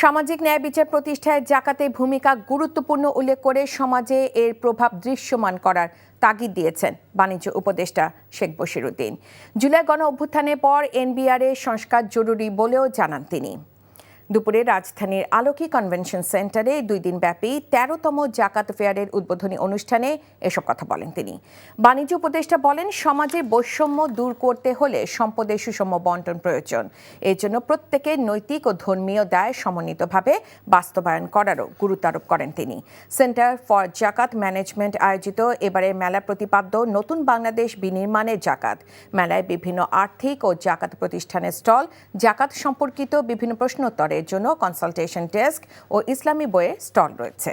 সামাজিক ন্যায় বিচার প্রতিষ্ঠায় জাকাতের ভূমিকা গুরুত্বপূর্ণ উল্লেখ করে সমাজে এর প্রভাব দৃশ্যমান করার তাগিদ দিয়েছেন বাণিজ্য উপদেষ্টা শেখ বশিরউদ্দিন। জুলাই গণ অভ্যুত্থানের পর এনবিআরের সংস্কার জরুরি বলেও জানান তিনি। দুপুরে রাজধানীর আলোকি কনভেনশন সেন্টারে 2 দিনব্যাপী 13তম জাকাত ফেয়ারের উদ্বোধনী অনুষ্ঠানে এসব কথা বলেন তিনি। বাণিজ্য উপদেষ্টা বলেন, সমাজে বৈষম্য দূর করতে হলে সম্পদের সুষম বন্টন প্রয়োজন। এর জন্য প্রত্যেকের নৈতিক ও ধর্মীয় দায় সমন্বিতভাবে বাস্তবায়ন করারও গুরুত্ব আরোপ করেন তিনি। সেন্টার ফর জাকাত ম্যানেজমেন্ট আয়োজিত এবারের মেলা প্রতিপাদ্য নতুন বাংলাদেশ বিনির্মাণের জাকাত। মেলায় বিভিন্ন আর্থিক ও জাকাত প্রতিষ্ঠানের স্টল, জাকাত সম্পর্কিত বিভিন্ন প্রশ্নোত্তরের জন্য কনসালটেশন ডেস্ক ও ইসলামী বইয়ের স্টল রয়েছে।